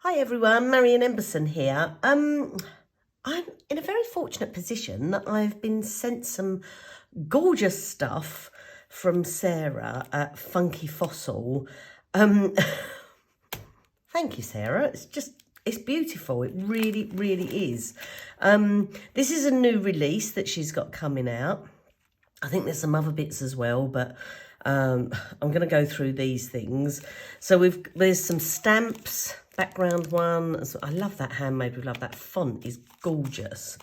Hi everyone, Marion Embossing here. I'm in a very fortunate position that I've been sent some gorgeous stuff from Sarah at Funky Fossil. Thank you, Sarah. It's beautiful. It really, really is. This is a new release that she's got coming out. I think there's some other bits as well, but I'm going to go through these things. So there's some stamps, background one. I love that handmade. We love that font is gorgeous.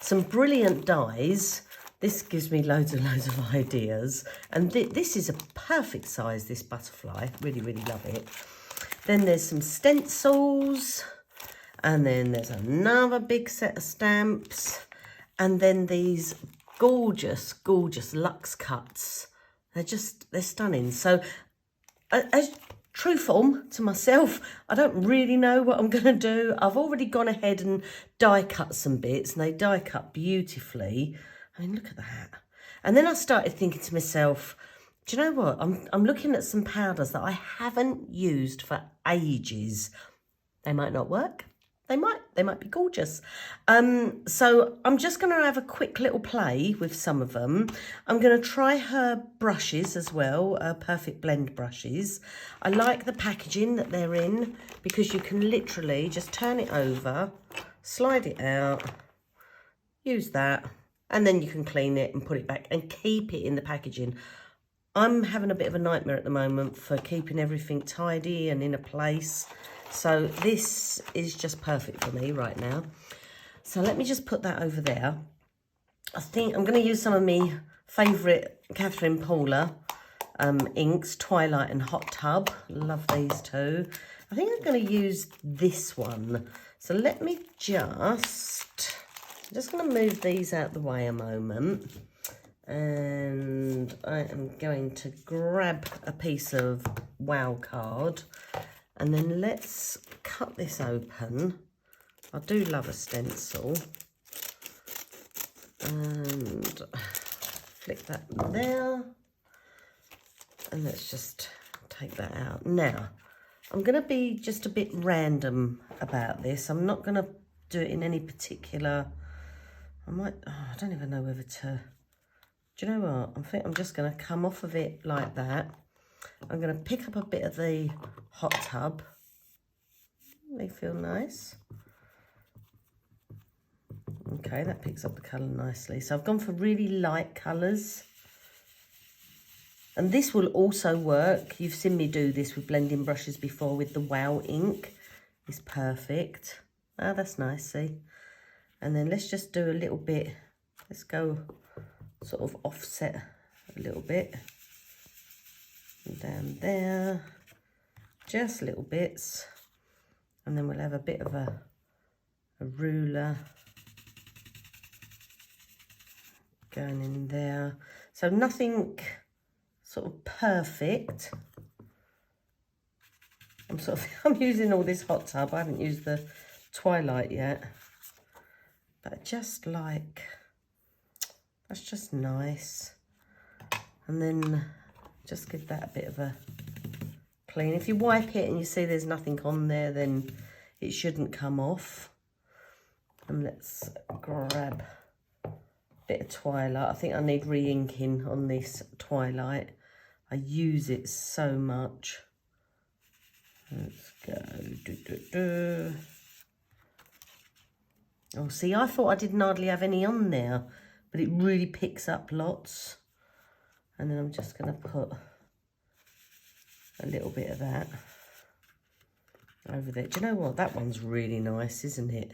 Some brilliant dies. This gives me loads and loads of ideas. And this is a perfect size, this butterfly. Really, really love it. Then there's some stencils. And then there's another big set of stamps. And then these gorgeous, gorgeous luxe cuts. They're stunning. So as true form to myself, I don't really know what I'm going to do. I've already gone ahead and die cut some bits and they die cut beautifully. I mean, look at that. And then I started thinking to myself, do you know what? I'm looking at some powders that I haven't used for ages. They might not work. They might be gorgeous. So I'm just going to have a quick little play with some of them. I'm going to try her brushes as well, Perfect Blend brushes. I like the packaging that they're in because you can literally just turn it over, slide it out, use that, and then you can clean it and put it back and keep it in the packaging. I'm having a bit of a nightmare at the moment for keeping everything tidy and in a place. So this is just perfect for me right now. So let me just put that over there. I think I'm going to use some of my favourite Catherine Paula inks, Twilight and Hot Tub. Love these two. I think I'm going to use this one. So let me I'm just going to move these out the way a moment. And I am going to grab a piece of WOW card. And then let's cut this open. I do love a stencil. And flick that there. And let's just take that out. Now, I'm going to be just a bit random about this. I'm not going to do it in any particular... I don't even know whether to... Do you know what? I think I'm just going to come off of it like that. I'm going to pick up a bit of the Hot Tub. They feel nice. Okay, that picks up the colour nicely. So I've gone for really light colours. And this will also work. You've seen me do this with blending brushes before with the WOW ink. It's perfect. Ah, that's nice, see? And then let's just do a little bit. Let's go sort of offset a little bit. Down there, just little bits, and then we'll have a bit of a ruler going in there. So nothing sort of perfect. I'm using all this Hot Tub. I haven't used the Twilight yet, but just like that's just nice. And then just give that a bit of a clean. If you wipe it and you see there's nothing on there, then it shouldn't come off. And let's grab a bit of Twilight. I think I need re-inking on this Twilight. I use it so much. Let's go. Oh, see, I thought I didn't hardly have any on there, but it really picks up lots. And then I'm just going to put a little bit of that over there. Do you know what? That one's really nice, isn't it?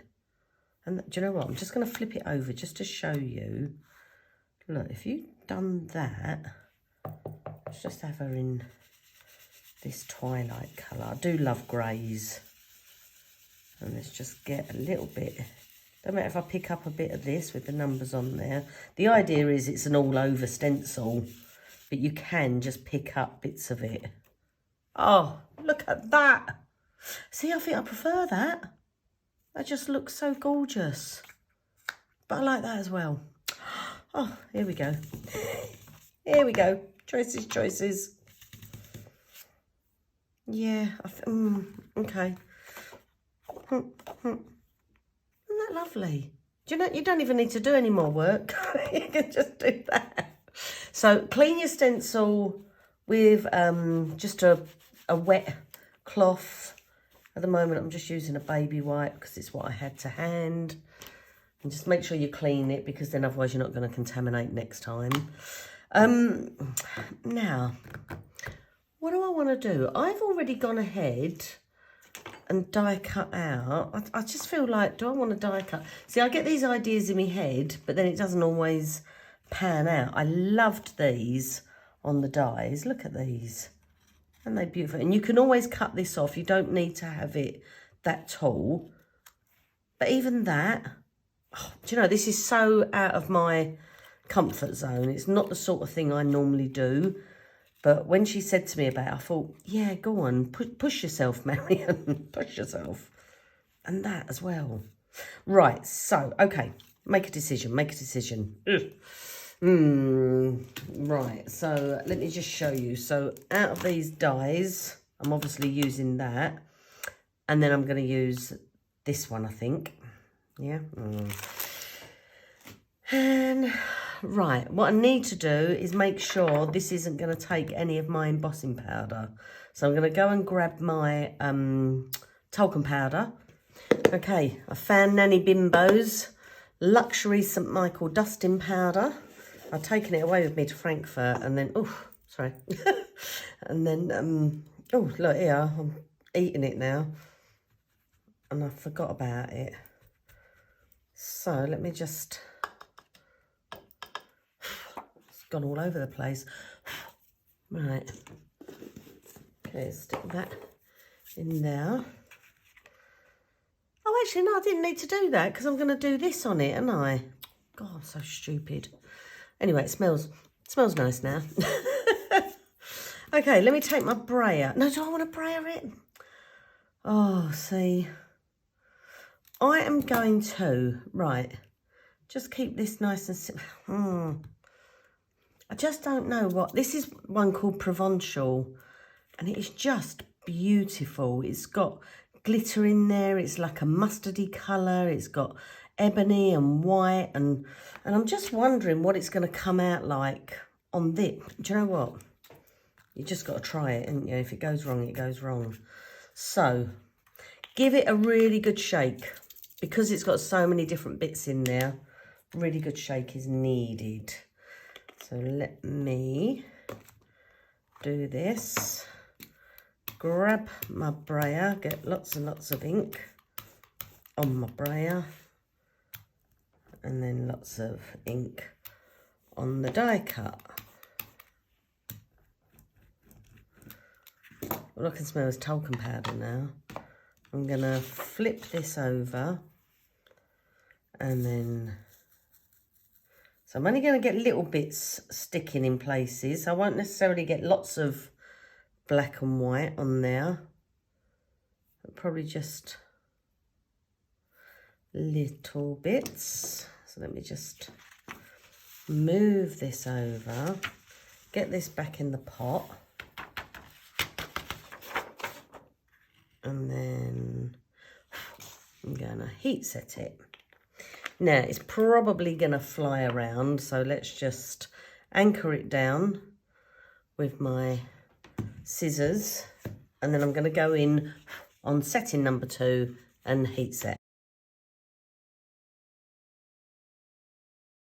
And do you know what? I'm just going to flip it over just to show you. Look, if you've done that, let's just have her in this Twilight colour. I do love greys. And let's just get a little bit. Don't matter if I pick up a bit of this with the numbers on there. The idea is it's an all-over stencil. But you can just pick up bits of it. Oh, look at that. See, I think I prefer that. That just looks so gorgeous. But I like that as well. Oh, here we go. Here we go. Choices. Yeah, okay. Isn't that lovely? Do you know, you don't even need to do any more work. You can just do that. So clean your stencil with just a wet cloth. At the moment, I'm just using a baby wipe because it's what I had to hand. And just make sure you clean it, because then otherwise you're not going to contaminate next time. Now, what do I want to do? I've already gone ahead and die cut out. I just feel like, do I want to die cut? See, I get these ideas in my head, but then it doesn't always pan out. I loved these on the dies. Look at these. Aren't they beautiful? And you can always cut this off. You don't need to have it that tall. But even that, oh, do you know, this is so out of my comfort zone. It's not the sort of thing I normally do. But when she said to me about it, I thought, yeah, go on, push yourself, Marion, push yourself. And that as well. Right, so, okay, make a decision, make a decision. Right, so let me just show you. So out of these dies, I'm obviously using that. And then I'm going to use this one, I think. Yeah. And right, what I need to do is make sure this isn't going to take any of my embossing powder. So I'm going to go and grab my talcum powder. Okay, I found Nanny Bimbo's luxury St. Michael dusting powder. I've taken it away with me to Frankfurt, and then, oh, sorry. And then, oh, look here, I'm eating it now. And I forgot about it. So let me just, it's gone all over the place. Right. Okay, stick that in there. Oh, actually, no, I didn't need to do that because I'm going to do this on it, aren't I? God, I'm so stupid. Anyway, it smells nice now. Okay, let me take my brayer. No, do I want to brayer it? Oh, see. I am going to, right, just keep this nice and simple. I just don't know what, this is one called Provencal, and it is just beautiful. It's got glitter in there, it's like a mustardy colour, it's got ebony and white, and I'm just wondering what it's going to come out like on this. Do you know what? You just got to try it, haven't you? If it goes wrong, it goes wrong. So, give it a really good shake. Because it's got so many different bits in there, really good shake is needed. So let me do this. Grab my brayer, get lots and lots of ink on my brayer. And then lots of ink on the die cut. All I can smell is talcum powder now. I'm going to flip this over, and then, so I'm only going to get little bits sticking in places. I won't necessarily get lots of black and white on there. Probably just little bits. So let me just move this over, get this back in the pot. And then I'm going to heat set it. Now, it's probably going to fly around, so let's just anchor it down with my scissors. And then I'm going to go in on setting number 2 and heat set.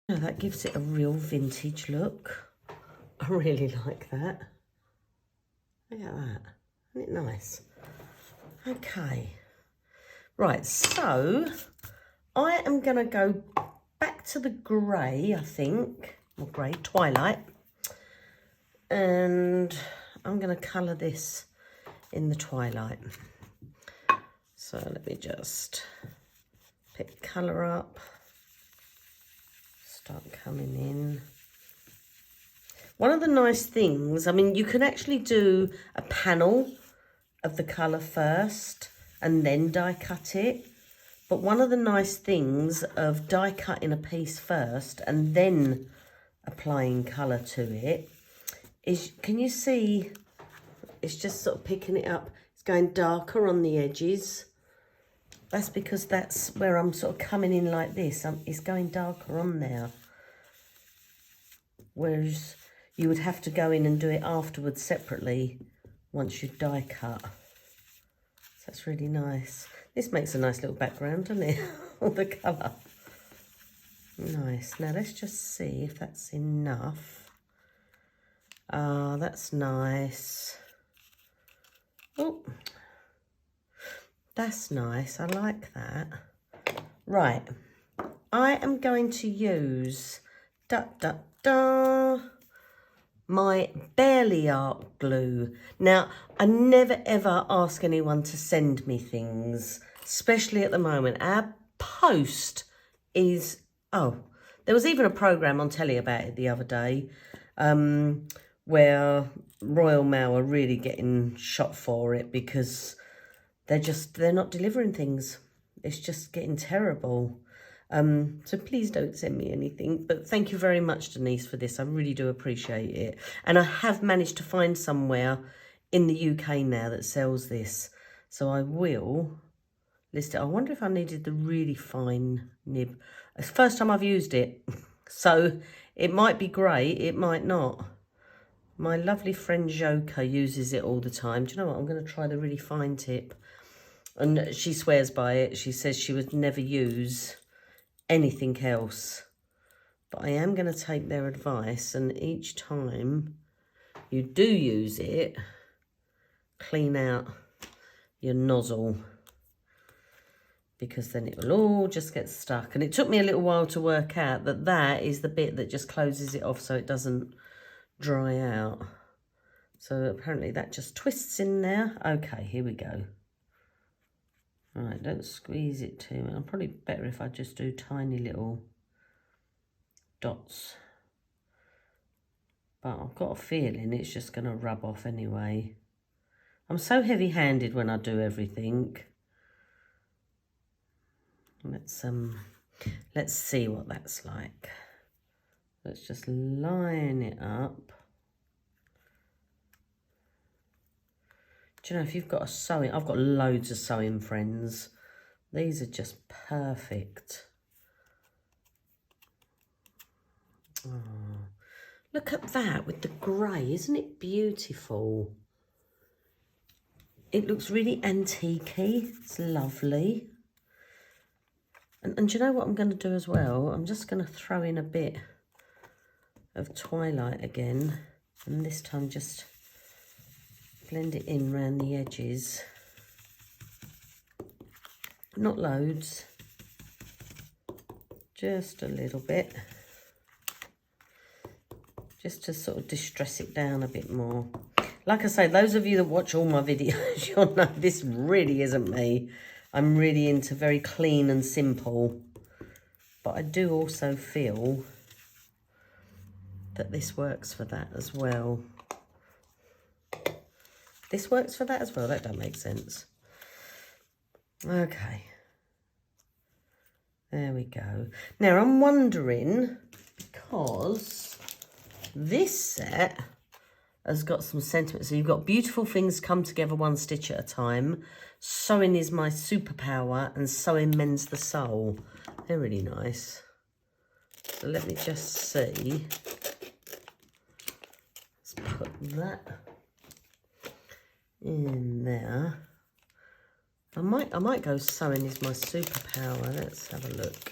Now, that gives it a real vintage look. I really like that. Look at that. Isn't it nice? Okay, right, so I am going to go back to the grey, I think, or grey, Twilight, and I'm going to colour this in the Twilight. So let me just pick colour up, start coming in. One of the nice things, I mean, you can actually do a panel of the colour first and then die cut it, but one of the nice things of die cutting a piece first and then applying colour to it is, can you see, it's just sort of picking it up, it's going darker on the edges, That's because that's where I'm sort of coming in like this. It's going darker on there. Whereas you would have to go in and do it afterwards separately once you die cut. So that's really nice. This makes a nice little background, doesn't it? All the colour. Nice. Now let's just see if that's enough. Ah, that's nice. Oh, that's nice. I like that. Right. I am going to use my Barely Art glue. Now, I never ever ask anyone to send me things, especially at the moment. Our post is, oh, there was even a programme on telly about it the other day, where Royal Mail are really getting shot for it because they're not delivering things. It's just getting terrible. So please don't send me anything, but thank you very much, Denise, for this. I really do appreciate it. And I have managed to find somewhere in the UK now that sells this, so I will list it. I wonder if I needed the really fine nib. It's the first time I've used it, so it might be great, it might not. My lovely friend Joker uses it all the time. Do you know what? I'm going to try the really fine tip. And she swears by it. She says she would never use anything else. But I am going to take their advice, and each time you do use it, clean out your nozzle, because then it will all just get stuck. And it took me a little while to work out that that is the bit that just closes it off so it doesn't dry out. So apparently that just twists in there. Okay, here we go. All right, don't squeeze it too much. I'm probably better if I just do tiny little dots. But I've got a feeling it's just going to rub off anyway. I'm so heavy-handed when I do everything. Let's see what that's like. Let's just line it up. Do you know, if you've got a sewing, I've got loads of sewing friends. These are just perfect. Oh, look at that with the grey. Isn't it beautiful? It looks really antique-y. It's lovely. And do you know what I'm going to do as well? I'm just going to throw in a bit of Twilight again. And this time just blend it in around the edges. Not loads. Just a little bit. Just to sort of distress it down a bit more. Like I say, those of you that watch all my videos, you'll know this really isn't me. I'm really into very clean and simple. But I do also feel that this works for that as well. This works for that as well? That don't make sense. Okay. There we go. Now, I'm wondering, because this set has got some sentiment. So you've got beautiful things come together one stitch at a time. Sewing is my superpower and sewing mends the soul. They're really nice. So let me just see. Let's put that in there. I might go sewing is my superpower. Let's have a look.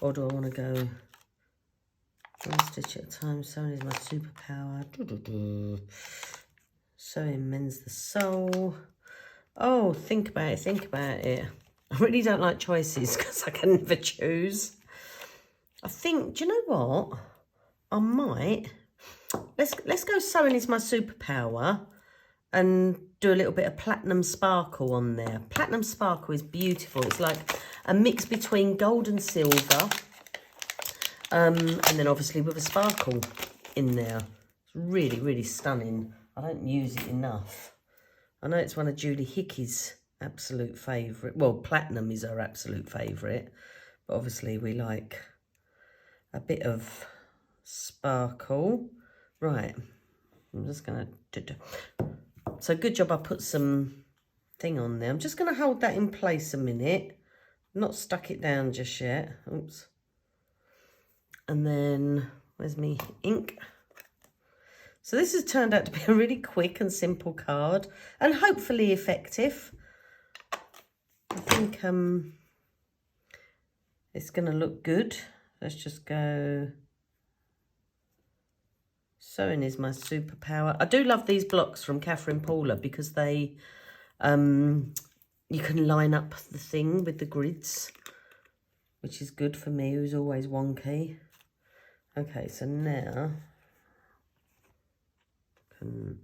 Or do I want to go one stitch at a time? Sewing is my superpower. Sewing mends the soul. Oh, think about it, think about it. I really don't like choices because I can never choose. I think, do you know what? I might. Let's go sewing is my superpower and do a little bit of platinum sparkle on there. Platinum sparkle is beautiful. It's like a mix between gold and silver. And then obviously with a sparkle in there. It's really, really stunning. I don't use it enough. I know it's one of Julie Hickey's absolute favourite. Well, platinum is her absolute favourite. But obviously we like a bit of sparkle. Right. I'm just going to... So good job I put some thing on there. I'm just going to hold that in place a minute. Not stuck it down just yet. Oops. And then, where's me ink? So this has turned out to be a really quick and simple card, and hopefully effective. I think it's going to look good. Let's just go. Sewing is my superpower. I do love these blocks from Catherine Paula because they, you can line up the thing with the grids, which is good for me, who's always wonky. Okay, so now, did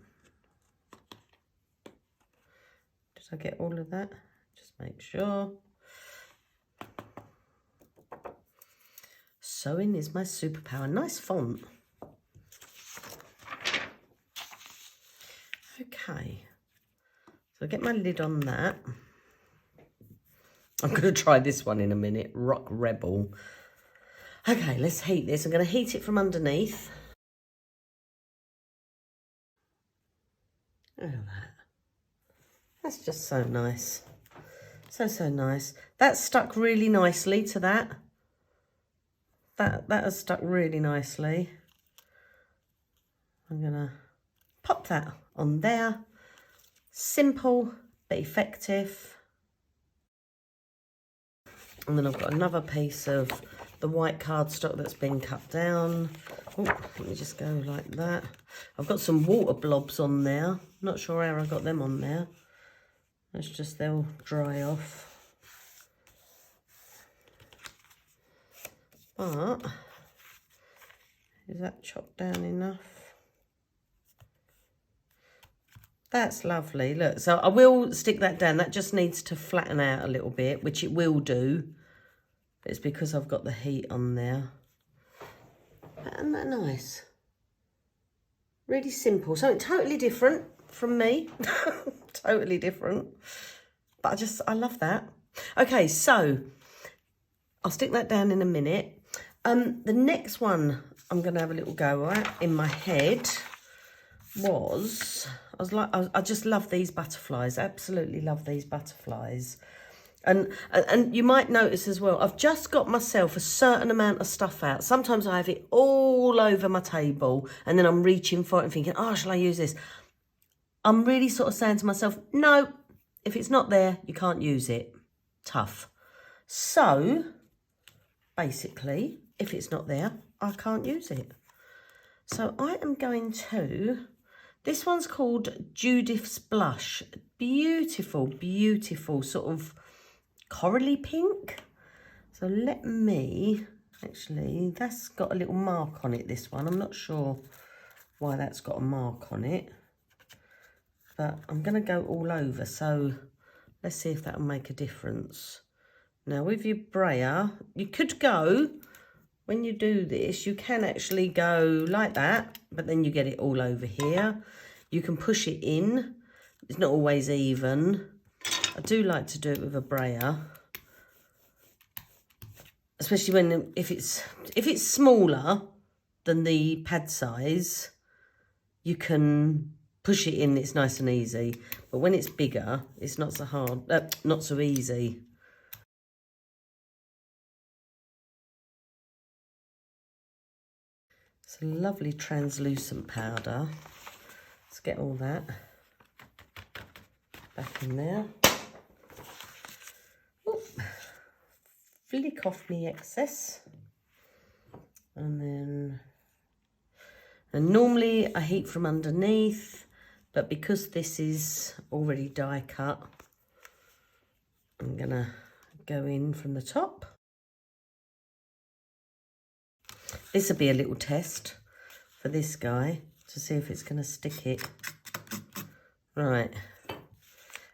I get all of that? Just make sure. Sewing is my superpower. Nice font. Okay, so I get my lid on that. I'm going to try this one in a minute, Rock Rebel. Okay, let's heat this. I'm going to heat it from underneath. Look at that. That's just so nice. So nice. That stuck really nicely to that. That has stuck really nicely. I'm going to pop that on there. Simple but effective. And then I've got another piece of the white cardstock that's been cut down. Oh, let me just go like that. I've got some water blobs on there. Not sure how I got them on there. That's just, they'll dry off. But, is that chopped down enough? That's lovely. Look, so I will stick that down. That just needs to flatten out a little bit, which it will do. But it's because I've got the heat on there. Isn't that nice? Really simple. Something totally different from me. Totally different. But I love that. Okay, so I'll stick that down in a minute. The next one I'm going to have a little go at in my head was, I just love these butterflies. Absolutely love these butterflies. And you might notice as well, I've just got myself a certain amount of stuff out. Sometimes I have it all over my table and then I'm reaching for it and thinking, oh, shall I use this? I'm really sort of saying to myself, no, if it's not there, you can't use it. Tough. So, basically, if it's not there, I can't use it. So I am going to, this one's called Judith's Blush. Beautiful, beautiful sort of corally pink. So let me, actually, that's got a little mark on it, this one. I'm not sure why that's got a mark on it. But I'm going to go all over. So let's see if that'll make a difference. Now with your brayer, you could go, when you do this, you can actually go like that, but then you get it all over here. You can push it in. It's not always even. I do like to do it with a brayer, especially when if it's smaller than the pad size, you can push it in. It's nice and easy. But when it's bigger, it's not so hard, not so easy. It's a lovely translucent powder. Let's get all that back in there. Oop. Flick off the excess. And normally I heat from underneath, but because this is already die cut, I'm gonna go in from the top. This will be a little test for this guy to see if it's going to stick it. Right.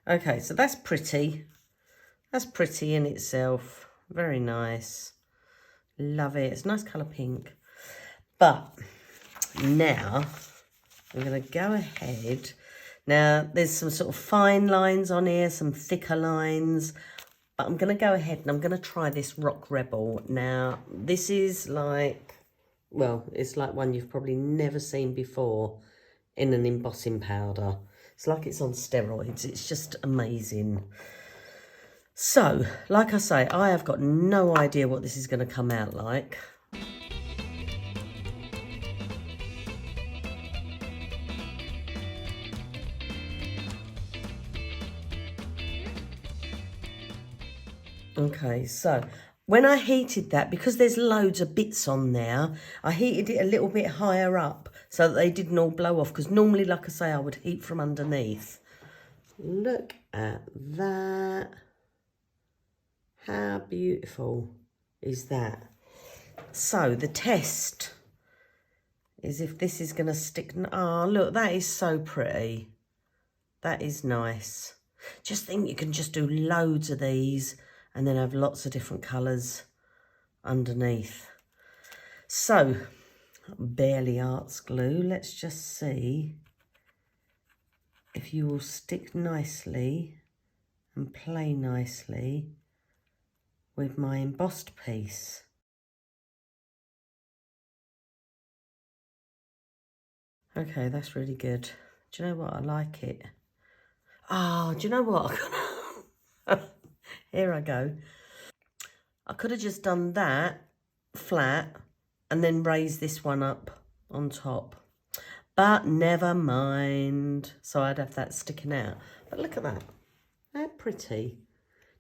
Okay, so that's pretty. That's pretty in itself. Very nice. Love it. It's a nice colour pink. But now I'm going to go ahead. Now, there's some sort of fine lines on here, some thicker lines. But I'm going to go ahead and I'm going to try this Rock Rebel. Now, this is like, well, it's like one you've probably never seen before in an embossing powder. It's like it's on steroids. It's just amazing. So, like I say, I have got no idea what this is going to come out like. Okay, so when I heated that, because there's loads of bits on there, I heated it a little bit higher up so that they didn't all blow off, because normally, like I say, I would heat from underneath. Look at that. How beautiful is that? So the test is if this is going to stick. Oh, look, that is so pretty. That is nice. Just think you can just do loads of these and then have lots of different colours underneath. So, barely arts glue. Let's just see if you will stick nicely and play nicely with my embossed piece. Okay, that's really good. Do you know what? I like it. Oh, do you know what? Here I go. I could have just done that flat and then raised this one up on top. But never mind. So I'd have that sticking out. But look at that. They're pretty.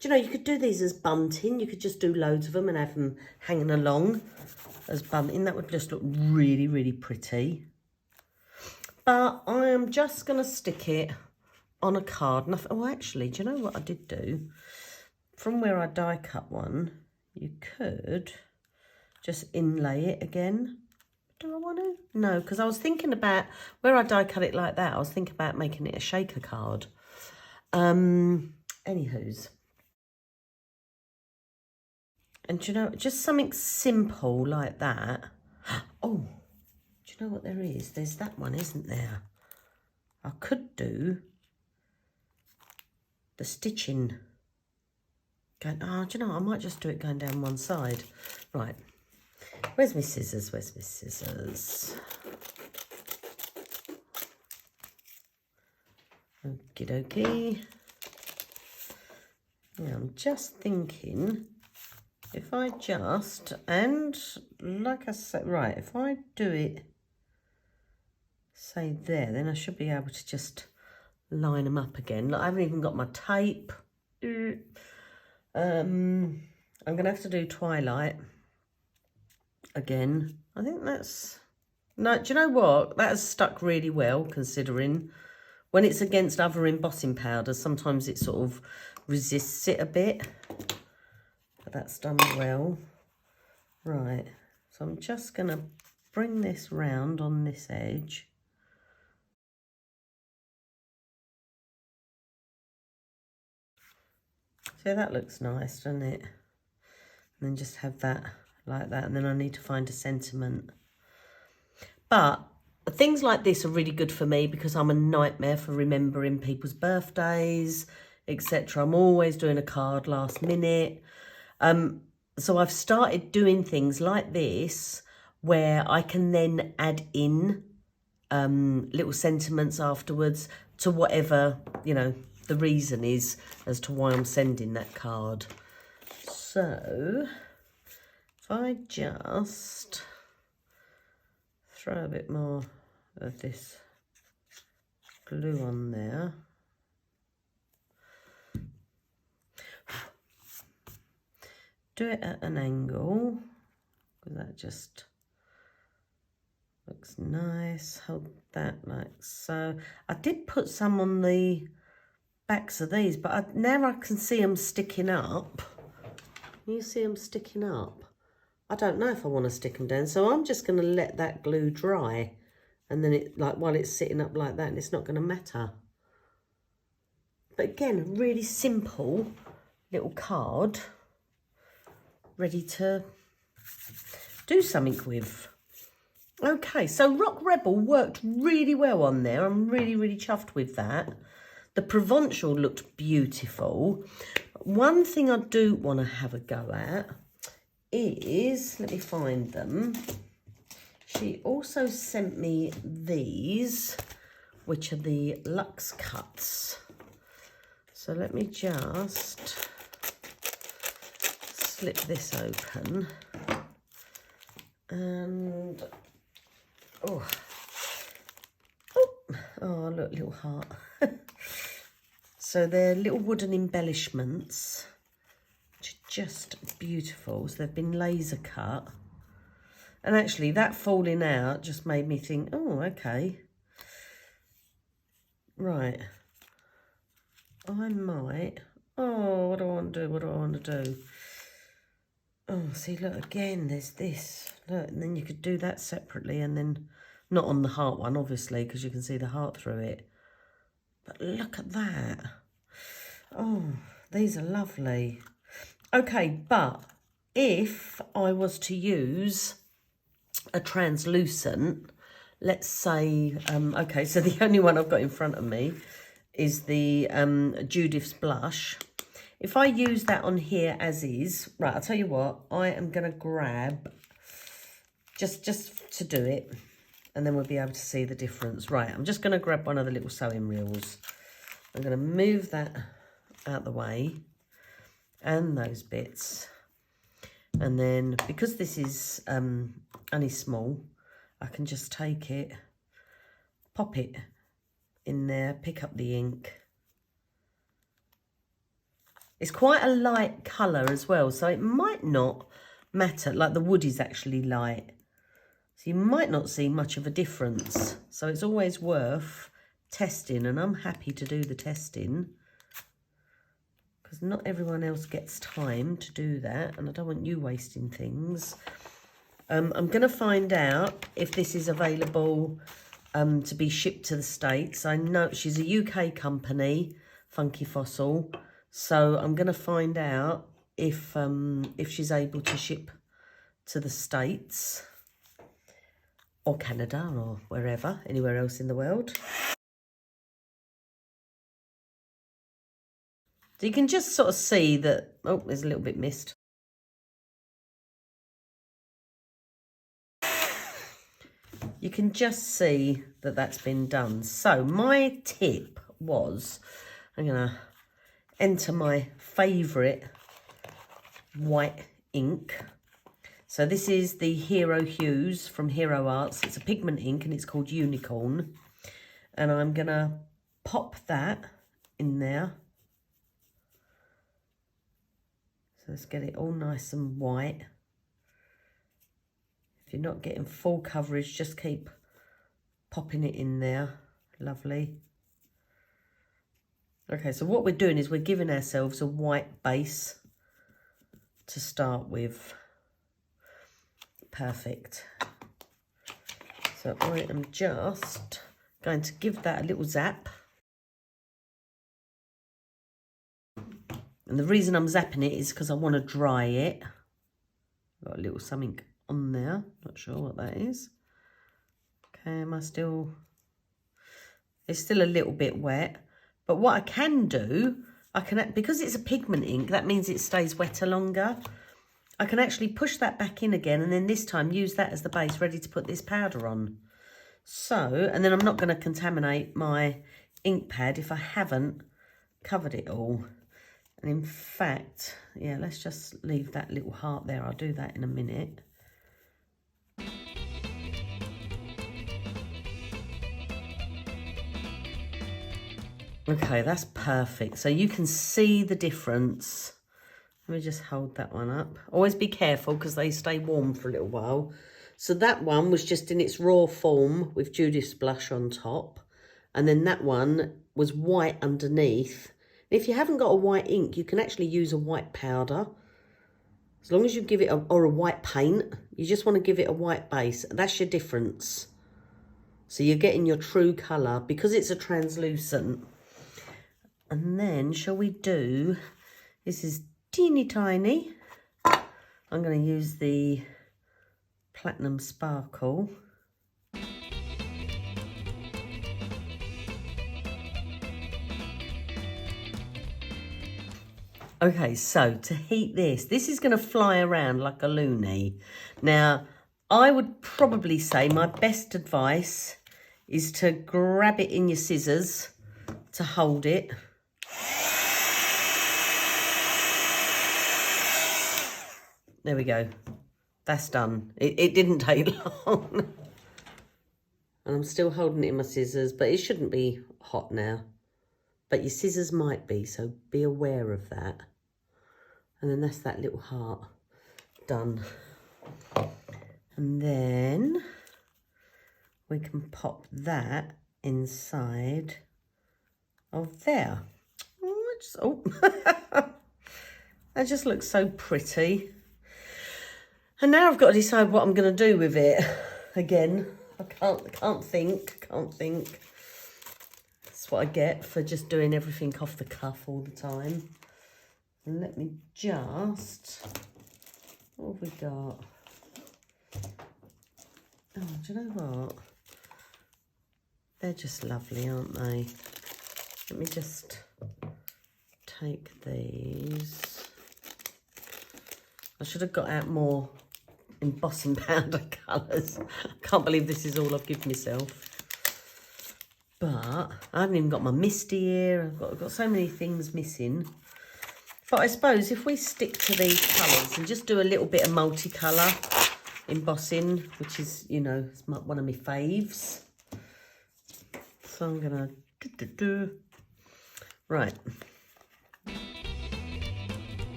Do you know, you could do these as bunting. You could just do loads of them and have them hanging along as bunting. That would just look really, really pretty. But I am just going to stick it on a card. Oh, actually, do you know what I did do? From where I die cut one, you could just inlay it again. Do I want to? No, because I was thinking about, where I die cut it like that, I was thinking about making it a shaker card. Anywho's. And do you know, just something simple like that. Oh, do you know what there is? There's that one, isn't there? I could do the stitching. Going, oh, do you know, I might just do it going down one side. Right. Where's my scissors? Where's my scissors? Okie dokie. Yeah, I'm just thinking, if I just, and like I said, right, if I do it, say there, then I should be able to just line them up again. Look, I haven't even got my tape. I'm going to have to do Twilight again. I think that's, no, do you know what? That has stuck really well, considering when it's against other embossing powders, sometimes it sort of resists it a bit. But that's done well. Right, so I'm just going to bring this round on this edge. So that looks nice, doesn't it? And then just have that like that. And then I need to find a sentiment. But things like this are really good for me because I'm a nightmare for remembering people's birthdays, etc. I'm always doing a card last minute. So I've started doing things like this where I can then add in little sentiments afterwards to whatever, you know, the reason is as to why I'm sending that card. So if I just throw a bit more of this glue on there. Do it at an angle, because that just looks nice. Hold that like so. I did put some on the backs of these, but now I can see them sticking up. Can you see them sticking up? I don't know if I want to stick them down, so I'm just going to let that glue dry, and then it, like, while it's sitting up like that, and it's not going to matter. But again, really simple little card, ready to do something with. Okay, so Rock Rebel worked really well on there. I'm really, really chuffed with that. The Provencal looked beautiful. One thing I do want to have a go at is, let me find them. She also sent me these, which are the Luxe Cuts. So let me just slip this open. And, oh, look, little heart. So they're little wooden embellishments, which are just beautiful. So they've been laser cut. And actually that falling out just made me think, oh, okay. Right. I might, what do I want to do? What do I want to do? Oh, see, look, again, there's this. Look, and then you could do that separately and then, not on the heart one, obviously, because you can see the heart through it. But look at that. Oh, these are lovely. Okay, but if I was to use a translucent, let's say, okay, so the only one I've got in front of me is the Judith's blush. If I use that on here as is, right, I'll tell you what, I am going to grab, just to do it, and then we'll be able to see the difference. Right, I'm just going to grab one of the little sewing reels. I'm going to move that out the way, and those bits. And then, because this is only small, I can just take it, pop it in there, pick up the ink. It's quite a light colour as well, so it might not matter. Like the wood is actually light, so you might not see much of a difference. So it's always worth testing, and I'm happy to do the testing because not everyone else gets time to do that, and I don't want you wasting things. I'm going to find out if this is available to be shipped to the States. I know she's a UK company, Funky Fossil. So I'm going to find out if she's able to ship to the States or Canada or wherever, anywhere else in the world. So you can just sort of see that, oh, there's a little bit missed. You can just see that that's been done. So my tip was, I'm going to enter my favourite white ink. So this is the Hero Hues from Hero Arts. It's a pigment ink and it's called Unicorn. And I'm going to pop that in there. So let's get it all nice and white. If you're not getting full coverage, just keep popping it in there. Lovely. Okay, so what we're doing is we're giving ourselves a white base to start with. Perfect. So I am just going to give that a little zap. And the reason I'm zapping it is because I want to dry it. Got a little something on there. Not sure what that is. Okay, am I still... It's still a little bit wet. But what I can do, I can, because it's a pigment ink, that means it stays wetter longer. I can actually push that back in again and then this time use that as the base ready to put this powder on. So, and then I'm not going to contaminate my ink pad if I haven't covered it all. And in fact, yeah, let's just leave that little heart there. I'll do that in a minute. Okay, that's perfect. So you can see the difference. Let me just hold that one up. Always be careful because they stay warm for a little while. So that one was just in its raw form with Judith's blush on top. And then that one was white underneath. If you haven't got a white ink, you can actually use a white powder. As long as you give it or a white paint, you just want to give it a white base. That's your difference. So you're getting your true colour because it's a translucent. And then, shall we do, this is teeny tiny. I'm going to use the Platinum Sparkle. Okay, so to heat this is going to fly around like a loony. Now, I would probably say my best advice is to grab it in your scissors to hold it. There we go. That's done. It didn't take long. And I'm still holding it in my scissors, but it shouldn't be hot now. But your scissors might be, so be aware of that. And then that's that little heart done. And then we can pop that inside of there. Oh, that just looks so pretty. And now I've got to decide what I'm going to do with it. Again, I can't think. That's what I get for just doing everything off the cuff all the time. And let me just, what have we got? Oh, do you know what? They're just lovely, aren't they? Let me just take these. I should have got out more embossing powder colours. I can't believe this is all I've given myself. But I haven't even got my misty here. I've got so many things missing. But I suppose if we stick to these colours and just do a little bit of multicolour embossing, which is, you know, it's one of my faves. So I'm going to... Right.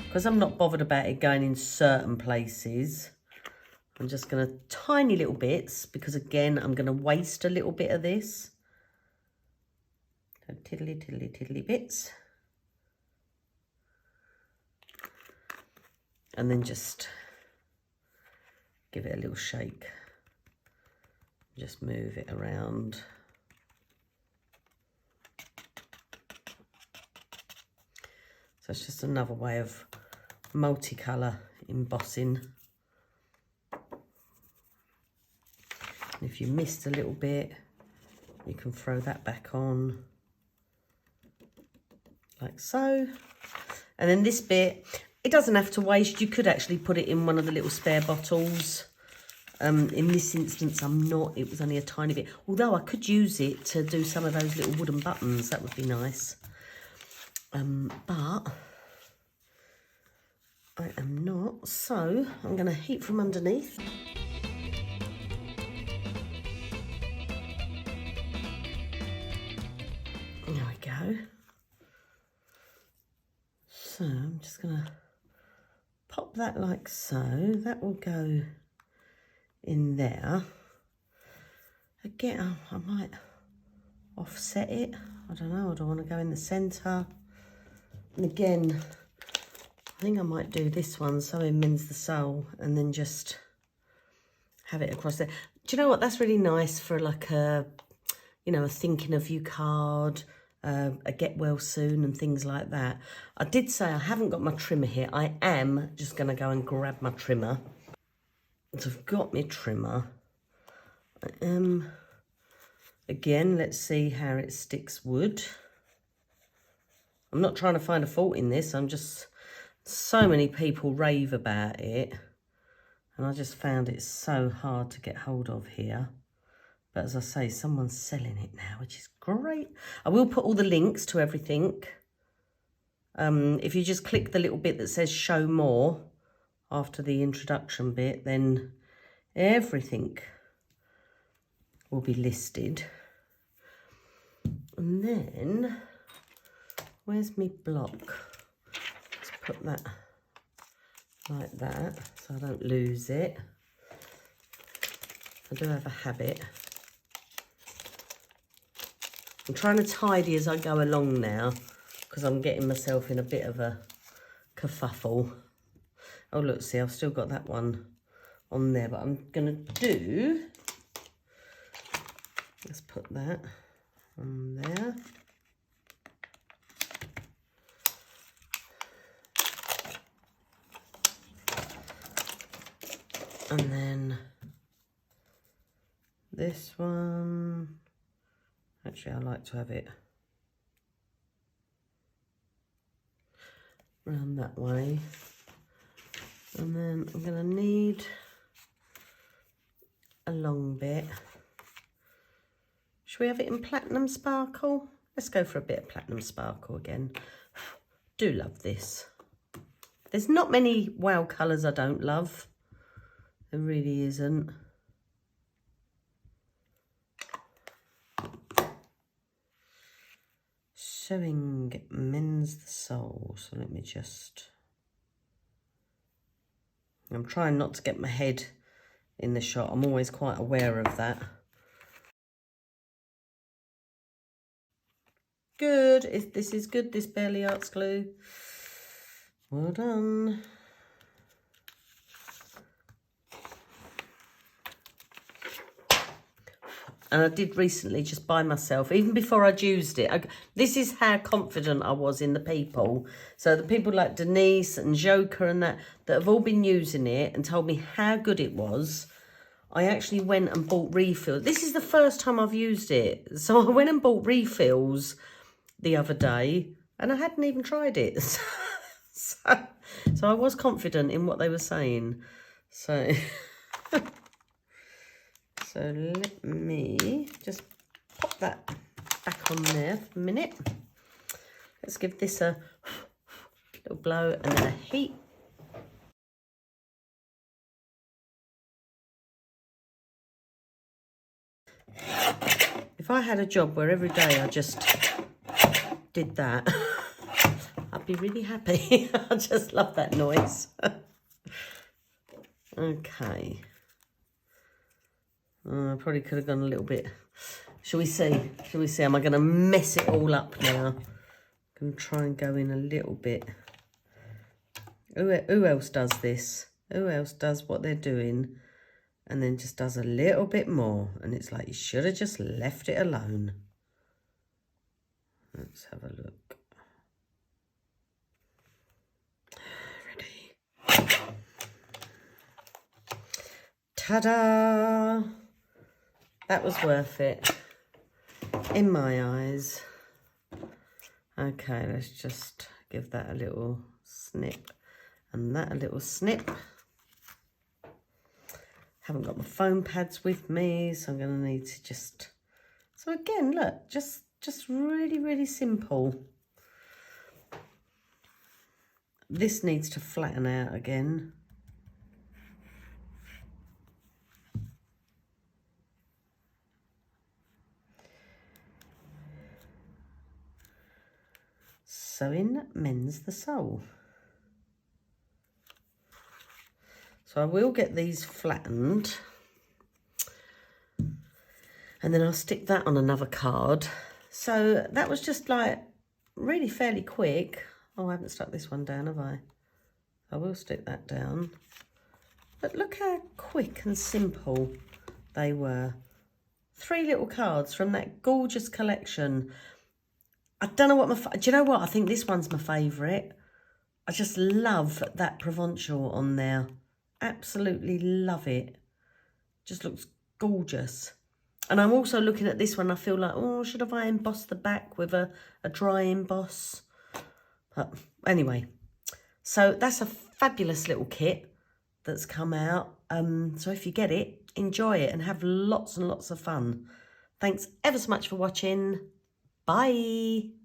Because I'm not bothered about it going in certain places, I'm just going to tiny little bits, because again, I'm going to waste a little bit of this. So tiddly bits. And then just give it a little shake. Just move it around. So it's just another way of multicolour embossing. And if you missed a little bit, you can throw that back on, like so. And then this bit, it doesn't have to waste. You could actually put it in one of the little spare bottles. In this instance, I'm not. It was only a tiny bit. Although I could use it to do some of those little wooden buttons. That would be nice. But I am not. So I'm going to heat from underneath. There we go. So I'm just going to pop that like so. That will go in there. Again, I might offset it. I don't know. I don't want to go in the centre. And again, I think I might do this one so it mends the sole, and then just have it across there. Do you know what? That's really nice for like a, you know, a thinking of you card, a get well soon and things like that. I did say I haven't got my trimmer here. I am just going to go and grab my trimmer. So I've got my trimmer. Again, let's see how it sticks wood. I'm not trying to find a fault in this. I'm just, so many people rave about it. And I just found it so hard to get hold of here. But as I say, someone's selling it now, which is great. I will put all the links to everything. If you just click the little bit that says show more after the introduction bit, then everything will be listed. And then, where's my block? Let's put that like that so I don't lose it. I do have a habit. I'm trying to tidy as I go along now, because I'm getting myself in a bit of a kerfuffle. Oh, look, see, I've still got that one on there, but I'm going to do, let's put that on there. And then this one, actually I like to have it around that way. And then I'm going to need a long bit. Should we have it in Platinum Sparkle? Let's go for a bit of Platinum Sparkle again. Do love this. There's not many WOW colours I don't love. There really isn't. Sewing mends the soul. So let me just... I'm trying not to get my head in the shot. I'm always quite aware of that. Good. This is good, this Barely Arts glue. Well done. And I did recently just buy myself, even before I'd used it. This is how confident I was in the people. So the people like Denise and Joker and that have all been using it and told me how good it was. I actually went and bought refills. This is the first time I've used it. So I went and bought refills the other day and I hadn't even tried it. So I was confident in what they were saying. So... So let me just pop that back on there for a minute. Let's give this a little blow and then a heat. If I had a job where every day I just did that, I'd be really happy. I just love that noise. Okay. I probably could have gone a little bit. Shall we see? Shall we see? Am I going to mess it all up now? I'm going to try and go in a little bit. Who else does this? Who else does what they're doing and then just does a little bit more? And it's like, you should have just left it alone. Let's have a look. Ready. Ta-da! That was worth it, in my eyes. Okay, let's just give that a little snip and that a little snip. Haven't got my foam pads with me, so I'm going to need to just... So again, look, just really, really simple. This needs to flatten out again. Sewing mends the soul. So I will get these flattened and then I'll stick that on another card. So that was just like really fairly quick. Oh, I haven't stuck this one down, have I? I will stick that down. But look how quick and simple they were. 3 little cards from that gorgeous collection. I don't know what do you know what? I think this one's my favourite. I just love that Provencal on there. Absolutely love it. Just looks gorgeous. And I'm also looking at this one. I feel like, oh, should have I embossed the back with a dry emboss? But anyway, so that's a fabulous little kit that's come out. So if you get it, enjoy it and have lots and lots of fun. Thanks ever so much for watching. Bye.